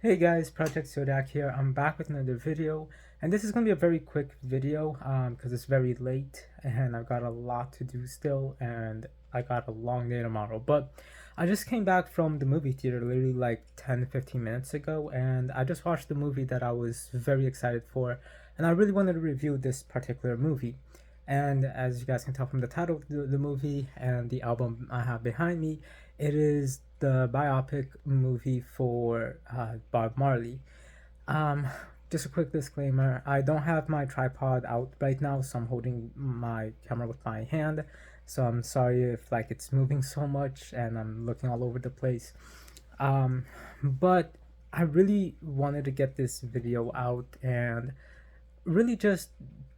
Hey guys, project-zodiac here. I'm back with another video, and this is going to be a very quick video because it's very late and I've got a lot to do still, and I got a long day tomorrow. But I just came back from the movie theater literally like 10-15 minutes ago, and I just watched the movie that I was very excited for, and I really wanted to review this particular movie. And as you guys can tell from the title of the movie and the album I have behind me, it is the biopic movie for Bob Marley. Um, just a quick disclaimer, I don't have my tripod out right now, so I'm holding my camera with my hand. So I'm sorry if like it's moving so much and I'm looking all over the place. But I really wanted to get this video out and really just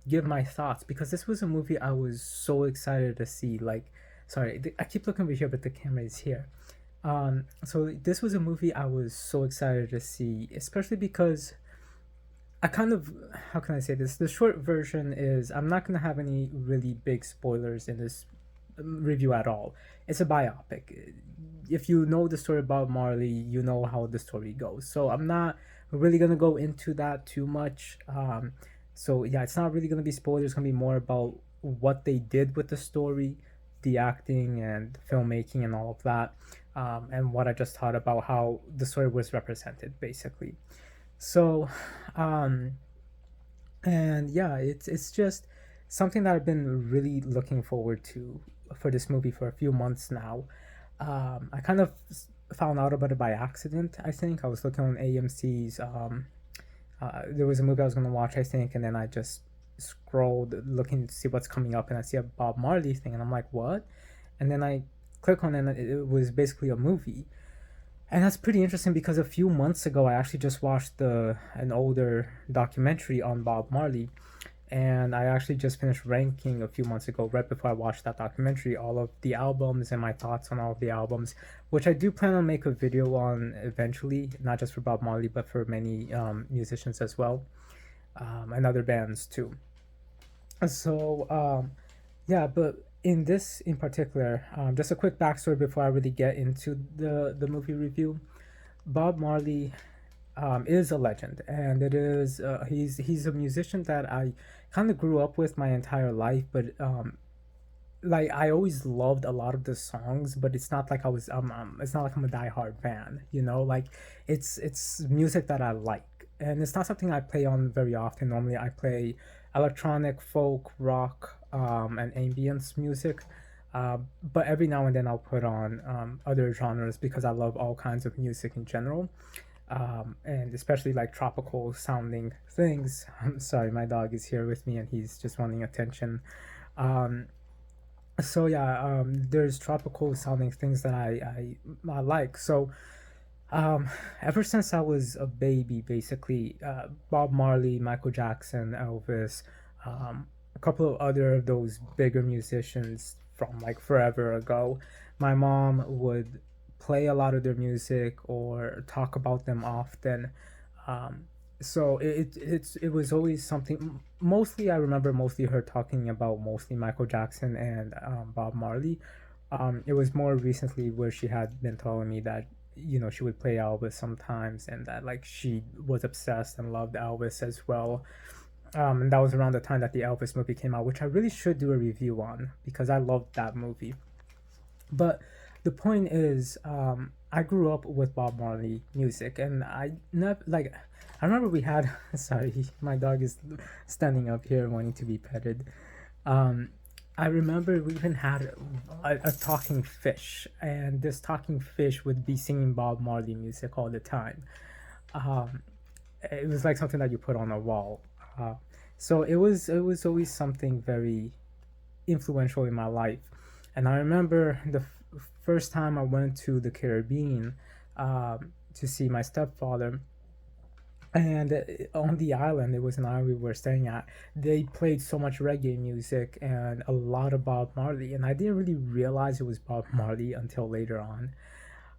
give my thoughts because this was a movie I was so excited to see. Like, sorry, I keep looking over here, but the camera is here. So this was a movie I was so excited to see, especially because I kind of, how can I say this? The short version is I'm not gonna have any really big spoilers in this review at all. It's a biopic. If you know the story about Marley, you know how the story goes. So I'm not really gonna go into that too much. So yeah, it's not really gonna be spoilers. It's gonna be more about what they did with the story, the acting and filmmaking and all of that, and what I just thought about how the story was represented, basically. So, um, and yeah, it's just something that I've been really looking forward to for this movie for a few months now. I kind of found out about it by accident. I think I was looking on AMC's. There was a movie I was gonna watch, I think, and then I just scrolled looking to see what's coming up, and I see a Bob Marley thing, and I'm like, what? And then I click on it, and it was basically a movie, and that's pretty interesting because a few months ago I actually just watched the an older documentary on Bob Marley, and I actually just finished ranking a few months ago, right before I watched that documentary, all of the albums and my thoughts on all of the albums, which I do plan on make a video on eventually, not just for Bob Marley but for many musicians as well, and other bands too. So yeah, but in this in particular, just a quick backstory before I really get into the movie review. Bob Marley is a legend, and it is he's a musician that I kind of grew up with my entire life, but like I always loved a lot of the songs, but it's not like it's not like I'm a diehard fan, you know. Like it's music that I like, and it's not something I play on very often. Normally, I play electronic, folk, rock, and ambience music. But every now and then I'll put on other genres because I love all kinds of music in general, and especially like tropical sounding things. I'm sorry, my dog is here with me and he's just wanting attention. Um, so yeah, there's tropical sounding things that I like. So um, ever since I was a baby, basically, Bob Marley, Michael Jackson, Elvis, a couple of other of those bigger musicians from like forever ago, my mom would play a lot of their music or talk about them often. Um, so it was always something. Mostly, I remember mostly her talking about mostly Michael Jackson and Bob Marley. It was more recently where she had been telling me that she would play Elvis sometimes, and that like she was obsessed and loved Elvis as well. And that was around the time that the Elvis movie came out, which I really should do a review on because I loved that movie. But the point is, I grew up with Bob Marley music, and I never like. I remember we had. Sorry, my dog is standing up here wanting to be petted. Um, I remember we even had a talking fish, and this talking fish would be singing Bob Marley music all the time. Um, it was like something that you put on a wall. Uh, so it was always something very influential in my life. And I remember the first time I went to the Caribbean to see my stepfather. And on the island, it was an island we were staying at. They played so much reggae music and a lot of Bob Marley, and I didn't really realize it was Bob Marley until later on.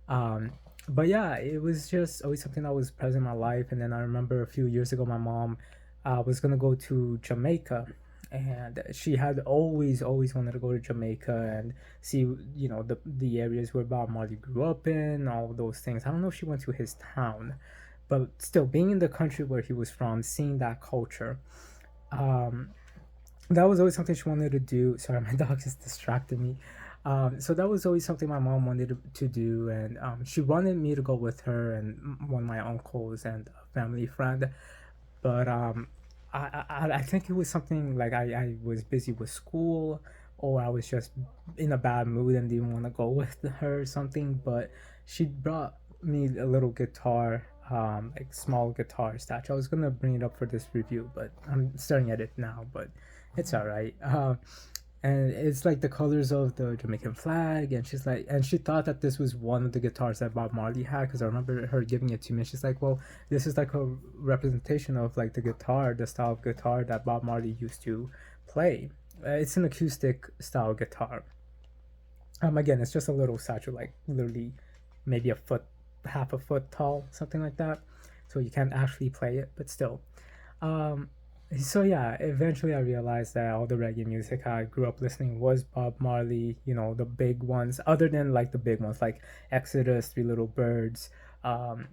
Um, but yeah, it was just always something that was present in my life. And then I remember a few years ago, my mom was gonna go to Jamaica, and she had always wanted to go to Jamaica and see, the areas where Bob Marley grew up in, all those things. I don't know if she went to his town, But still, being in the country where he was from, seeing that culture, um, that was always something she wanted to do. Sorry, my dog just distracted me. So that was always something my mom wanted to do, and she wanted me to go with her and one of my uncles and a family friend. But I think it was something like I was busy with school, or I was just in a bad mood and didn't want to go with her or something. But she brought me a little guitar, like small guitar statue. I was gonna bring it up for this review, but I'm staring at it now. But it's all right. And it's like the colors of the Jamaican flag, and she's like, and she thought that this was one of the guitars that Bob Marley had, because I remember her giving it to me. And she's like, well, this is like a representation of like the guitar, the style of guitar that Bob Marley used to play. It's an acoustic style guitar. Again, it's just a little statue, like literally maybe a foot, half a foot tall, something like that. So you can't actually play it, but still. Um, so yeah, eventually I realized that all the reggae music I grew up listening was Bob Marley, you know, the big ones, other than like the big ones like Exodus, Three Little Birds, um,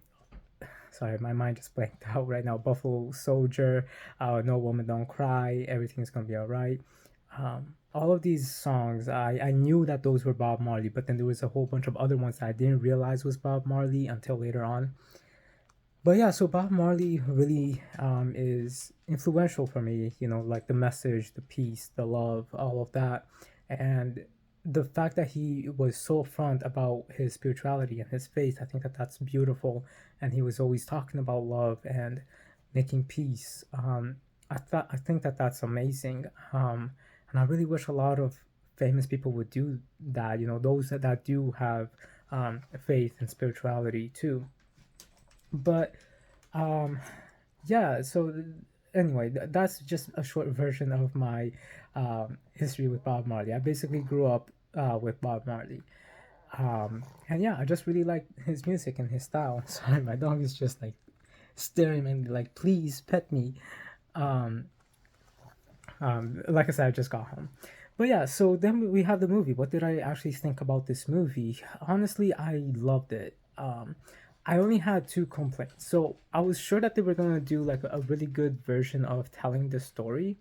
sorry, my mind just blanked out right now. Buffalo Soldier, No Woman Don't Cry, Everything's Gonna Be Alright. All of these songs, I knew that those were Bob Marley, but then there was a whole bunch of other ones that I didn't realize was Bob Marley until later on. But yeah, so Bob Marley really is influential for me, you know, like the message, the peace, the love, all of that. And the fact that he was so upfront about his spirituality and his faith, I think that that's beautiful. And he was always talking about love and making peace. I think that that's amazing. And I really wish a lot of famous people would do that, you know, those that do have faith and spirituality too. But um yeah, so anyway, that's just a short version of my history with Bob Marley. I basically grew up with Bob Marley, and yeah, I just really like his music and his style. Sorry, my dog is just like staring at me like, please pet me. um like I said, I just got home. But yeah, so then we have the movie. What did I actually think about this movie? Honestly, I loved it. I only had two complaints. So I was sure that they were gonna do like a really good version of telling the story.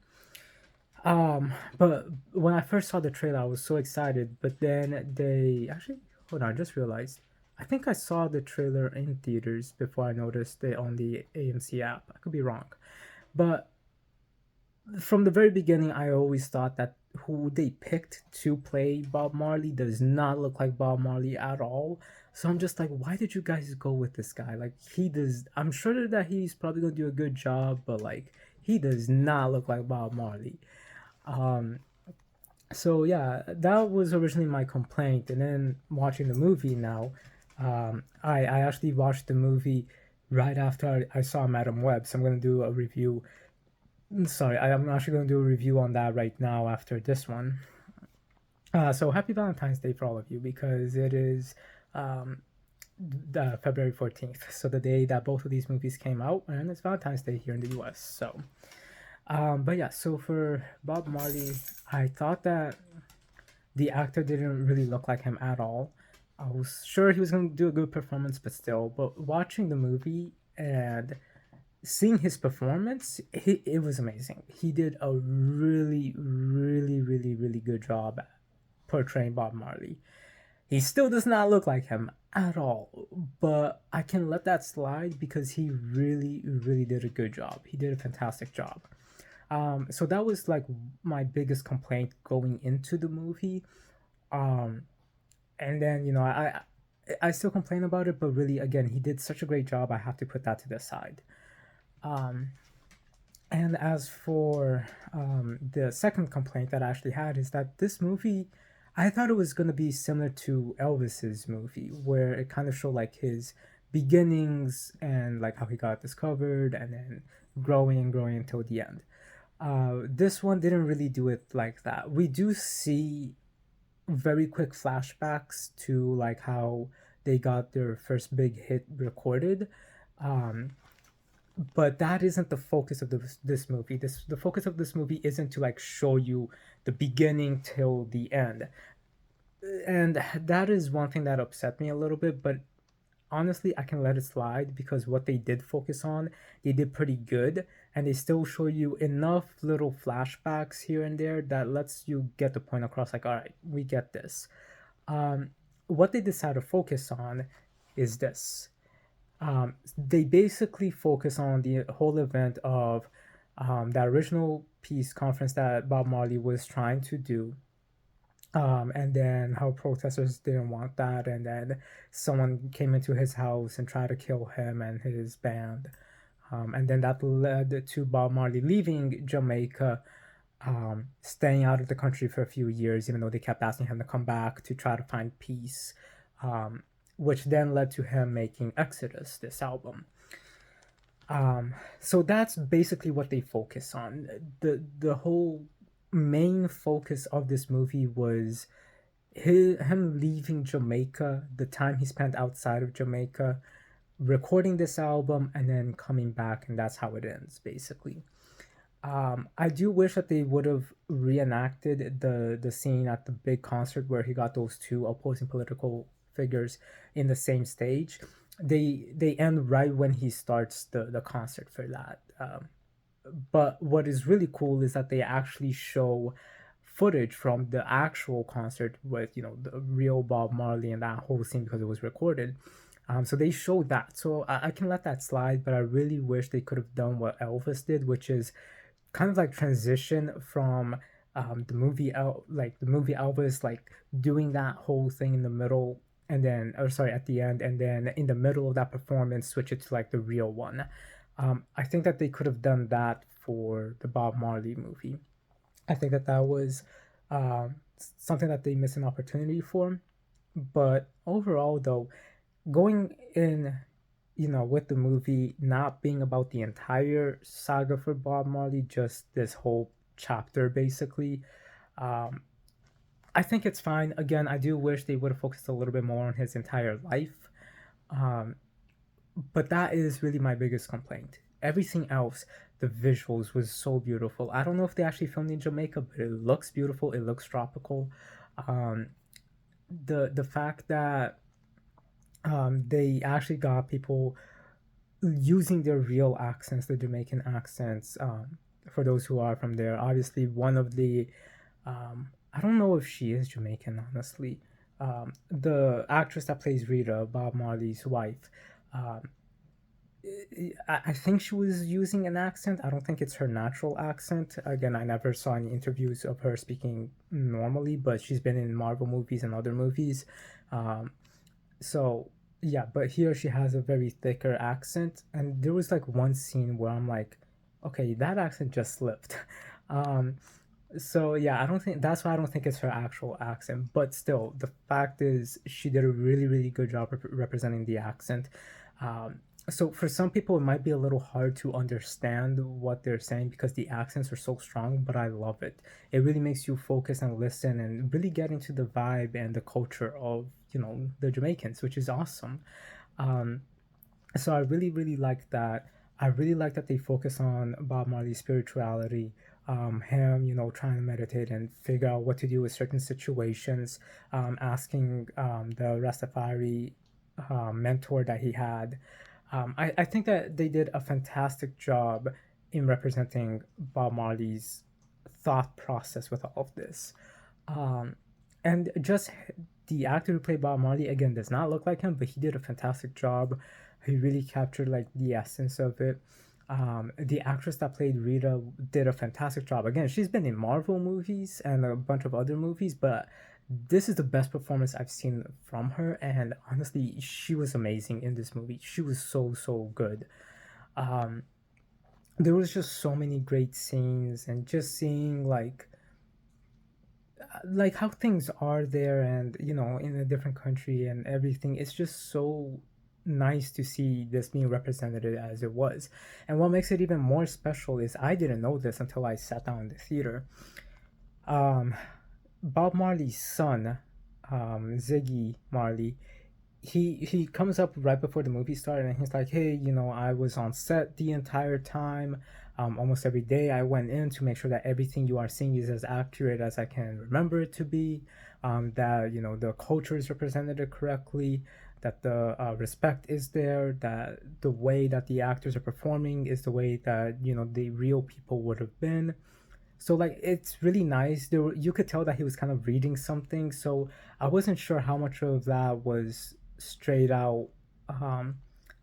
But when I first saw the trailer, I was so excited. But then they actually, hold on, I just realized. I think I saw the trailer in theaters before I noticed it on the AMC app. I could be wrong. But from the very beginning, I always thought that who they picked to play Bob Marley does not look like Bob Marley at all. So I'm just like, why did you guys go with this guy? Like, he does. I'm sure that he's probably gonna do a good job, but like, he does not look like Bob Marley. Um, so yeah, that was originally my complaint, and then watching the movie now, I actually watched the movie right after I saw Madam Web, so I'm gonna do a review. Sorry, I'm actually going to do a review on that right now after this one. So happy Valentine's Day for all of you, because it is um, February 14th, so the day that both of these movies came out, and it's Valentine's Day here in the US. So, but yeah, so for Bob Marley, I thought that the actor didn't really look like him at all. I was sure he was going to do a good performance, but still, but watching the movie and seeing his performance, it was amazing. He did a really, really, really, really good job portraying Bob Marley. He still does not look like him at all, but I can let that slide because he really, really did a good job. He did a fantastic job. So that was like my biggest complaint going into the movie. Um, and then I still complain about it, but really, again, he did such a great job. I have to put that to the side. Um, and as for the second complaint that I actually had is that this movie, I thought it was going to be similar to Elvis's movie, where it kind of showed like his beginnings and like how he got discovered and then growing and growing until the end. This one didn't really do it like that. We do see very quick flashbacks to like how they got their first big hit recorded. Um, but that isn't the focus of this movie. The focus of this movie isn't to like show you the beginning till the end, and that is one thing that upset me a little bit. But honestly, I can let it slide because what they did focus on, they did pretty good, and they still show you enough little flashbacks here and there that lets you get the point across. Like, all right, we get this. Um, what they decide to focus on is this. They basically focus on the whole event of the original peace conference that Bob Marley was trying to do, and then how protesters didn't want that, and then someone came into his house and tried to kill him and his band, and then that led to Bob Marley leaving Jamaica, staying out of the country for a few years, even though they kept asking him to come back to try to find peace, um, which then led to him making Exodus, this album. So that's basically what they focus on. The whole main focus of this movie was him leaving Jamaica, the time he spent outside of Jamaica, recording this album, and then coming back, and that's how it ends, basically. I do wish that they would have reenacted the scene at the big concert where he got those two opposing political figures in the same stage. They end right when he starts the concert for that. But what is really cool is that they actually show footage from the actual concert with the real Bob Marley and that whole scene because it was recorded. So they showed that. So I can let that slide, but I really wish they could have done what Elvis did, which is kind of like transition from the movie out like the movie Elvis, like doing that whole thing in the middle, and then or sorry at the end, and then in the middle of that performance switch it to like the real one. I think that they could have done that for the Bob Marley movie. I think that that was something that they missed an opportunity for. But overall, though, going in, with the movie not being about the entire saga for Bob Marley, just this whole chapter, basically, um, I think it's fine. Again, I do wish they would have focused a little bit more on his entire life. Um, but that is really my biggest complaint. Everything else, the visuals was so beautiful. I don't know if they actually filmed in Jamaica, but it looks beautiful. It looks tropical. Um, the fact that they actually got people using their real accents, the Jamaican accents, for those who are from there. Obviously, one of the I don't know if she is Jamaican, honestly. The actress that plays Rita, Bob Marley's wife, um, I think she was using an accent. I don't think it's her natural accent. Again, I never saw any interviews of her speaking normally, but she's been in Marvel movies and other movies. Um, so yeah, but here she has a very thicker accent, and there was like one scene where I'm like, okay, that accent just slipped. Um, so yeah, I don't think that's why I don't think it's her actual accent. But still, the fact is, she did a really, really good job representing the accent. Um, so for some people, it might be a little hard to understand what they're saying because the accents are so strong. But I love it. It really makes you focus and listen and really get into the vibe and the culture of the Jamaicans, which is awesome. Um, so I really, really like that. I really like that they focus on Bob Marley's spirituality, him, trying to meditate and figure out what to do with certain situations, asking the Rastafari mentor that he had. I think that they did a fantastic job in representing Bob Marley's thought process with all of this. Um, and just the actor who played Bob Marley again does not look like him, but he did a fantastic job. He really captured like the essence of it. The actress that played Rita did a fantastic job. Again, she's been in Marvel movies and a bunch of other movies, but this is the best performance I've seen from her. And honestly, she was amazing in this movie. She was so, so good. Um, there was just so many great scenes, and just seeing like how things are there, and in a different country and everything. It's just so nice to see this being represented as it was. And what makes it even more special is I didn't know this until I sat down in the theater. um Bob Marley's son, Ziggy Marley, he comes up right before the movie started, and he's like, hey, I was on set the entire time. Almost every day I went in to make sure that everything you are seeing is as accurate as I can remember it to be, that the culture is represented correctly, that the respect is there, that the way that the actors are performing is the way that the real people would have been. So like it's really nice. You could tell that he was kind of reading something. So I wasn't sure how much of that was straight out, um,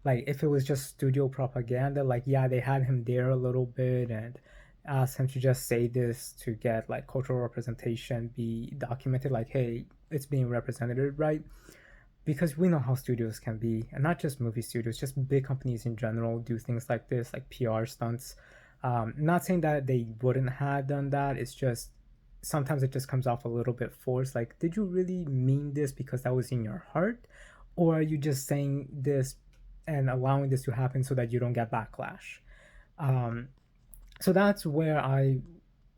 like if it was just studio propaganda. Like yeah, they had him there a little bit and asked him to just say this to get like cultural representation be documented. Like hey, it's being represented, right? Because we know how studios can be, and not just movie studios, just big companies in general do things like this, like PR stunts. Not saying that they wouldn't have done that. It's just sometimes it just comes off a little bit forced. Like, did you really mean this because that was in your heart, or are you just saying this and allowing this to happen so that you don't get backlash? Um, so that's where I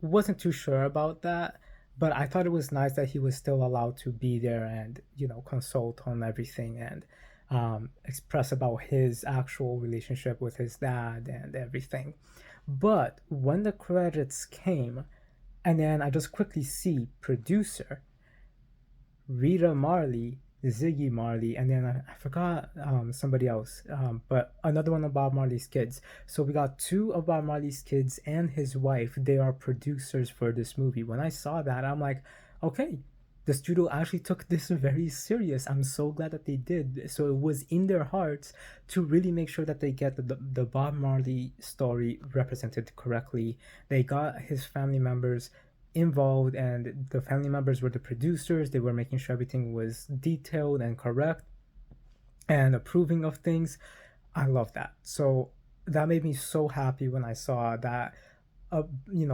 wasn't too sure about that, but I thought it was nice that he was still allowed to be there and consult on everything and express about his actual relationship with his dad and everything. But when the credits came, and then I just quickly see producer Rita Marley, Ziggy Marley, and then I forgot somebody else, but another one of Bob Marley's kids. So we got two of Bob Marley's kids and his wife. They are producers for this movie. When I saw that, I'm like, okay, the studio actually took this very serious. I'm so glad that they did. So it was in their hearts to really make sure that they get the Bob Marley story represented correctly. They got his family members involved, and the family members were the producers. They were making sure everything was detailed and correct and approving of things. I love that. So that made me so happy when I saw that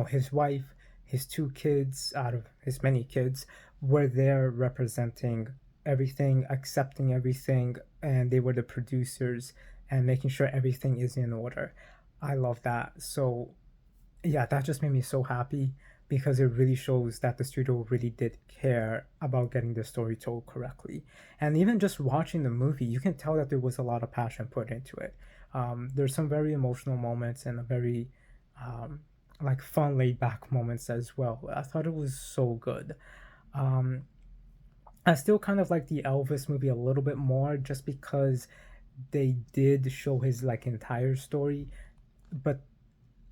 his wife, his two kids out of his many kids were there representing everything, accepting everything, and they were the producers and making sure everything is in order. I love that. So yeah, that just made me so happy because it really shows that the studio really did care about getting the story told correctly. And even just watching the movie, you can tell that there was a lot of passion put into it. There's some very emotional moments and a very like fun, laid back moments as well. I thought it was so good. Um, I still kind of like the Elvis movie a little bit more just because they did show his like entire story, but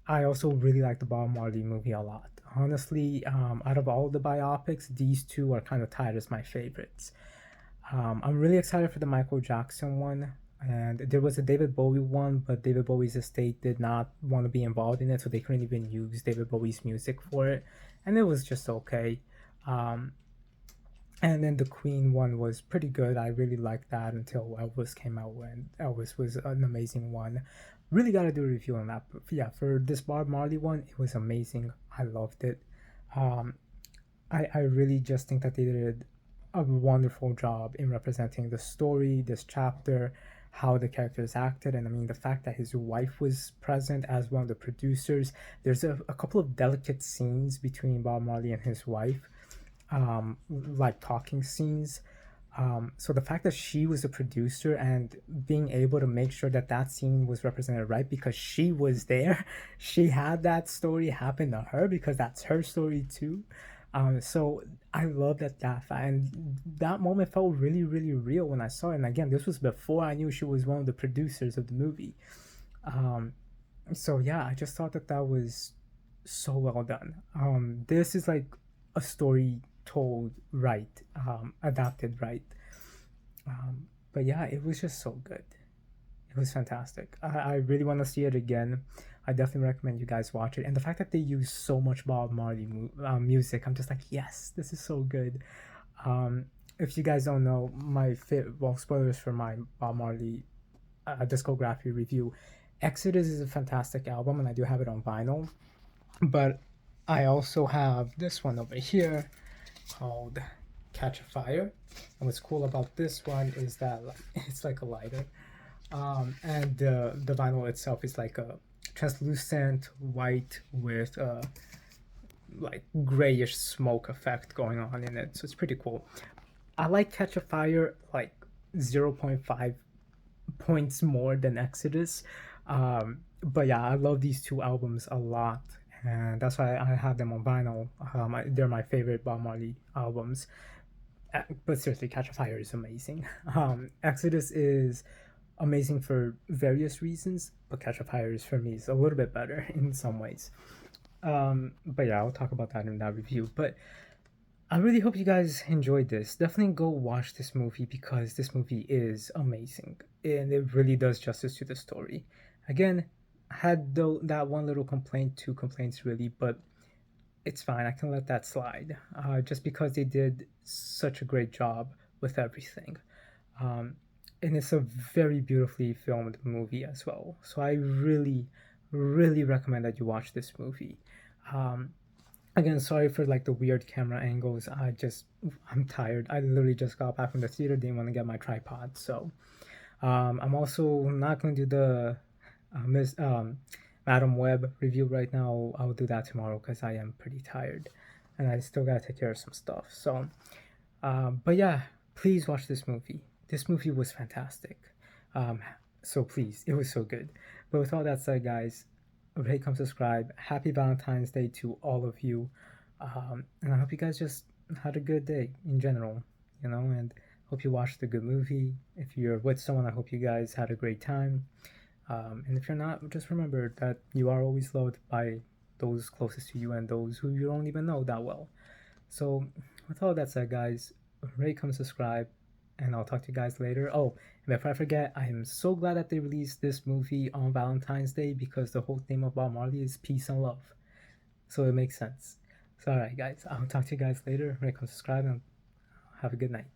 I also really like the Bob Marley movie a lot. Honestly, out of all the biopics, these two are kind of tied as my favorites. I'm really excited for the Michael Jackson one, and there was a David Bowie one, but David Bowie's estate did not want to be involved in it, so they couldn't even use David Bowie's music for it, and it was just okay. Um, and then the Queen one was pretty good. I really liked that until Elvis came out, and Elvis was an amazing one. Really got to do a review on that. But yeah, for this Bob Marley one, it was amazing. I loved it. Um, I really just think that they did a wonderful job in representing the story, this chapter, how the characters acted. And I mean, the fact that his wife was present as one of the producers. There's a couple of delicate scenes between Bob Marley and his wife, like talking scenes. So the fact that she was a producer and being able to make sure that that scene was represented right because she was there, she had that story happen to her because that's her story too. So I love that and that moment felt really, really real when I saw it. And again, this was before I knew she was one of the producers of the movie. Um, so yeah, I just thought that that was so well done. This is like a story told right, adapted right. But yeah, it was just so good. It was fantastic. I really want to see it again. I definitely recommend you guys watch it. And the fact that they use so much Bob Marley music, I'm just like, yes, this is so good. If you guys don't know, well, spoilers for my Bob Marley discography review. Exodus is a fantastic album, and I do have it on vinyl. But I also have this one over here called Catch a Fire. And what's cool about this one is that it's like a lighter. And the vinyl itself is like a translucent white with like grayish smoke effect going on in it. So it's pretty cool. I like Catch a Fire like 0.5 points more than Exodus. But yeah, I love these two albums a lot. And that's why I have them on vinyl. They're my favorite Bob Marley albums. But seriously, Catch a Fire is amazing. Exodus is amazing for various reasons, but Catch a Fire is for me is a little bit better in some ways. But yeah, I'll talk about that in that review. But I really hope you guys enjoyed this. Definitely go watch this movie because this movie is amazing and it really does justice to the story. Again, had that one little complaint, two complaints really, but it's fine. I can let that slide. Just because they did such a great job with everything. Um, and it's a very beautifully filmed movie as well. So I really, really recommend that you watch this movie. Um, Again, sorry for like the weird camera angles. I'm tired. I literally just got back from the theater. Didn't want to get my tripod, so I'm also not going to do the Miss Madam Web review right now. I'll do that tomorrow because I am pretty tired, and I still gotta take care of some stuff. So, but yeah, please watch this movie. This movie was fantastic. Um, so please, it was so good. But with all that said, guys, rate, come, subscribe. Happy Valentine's Day to all of you, and I hope you guys just had a good day in general. And hope you watched a good movie. If you're with someone, I hope you guys had a great time. And if you're not, just remember that you are always loved by those closest to you and those who you don't even know that well. So, with all that said, guys, rate, come, subscribe, and I'll talk to you guys later. Oh, and before I forget, I am so glad that they released this movie on Valentine's Day because the whole theme of Bob Marley is peace and love. So it makes sense. So, alright, guys, I'll talk to you guys later. Rate, come, subscribe, and have a good night.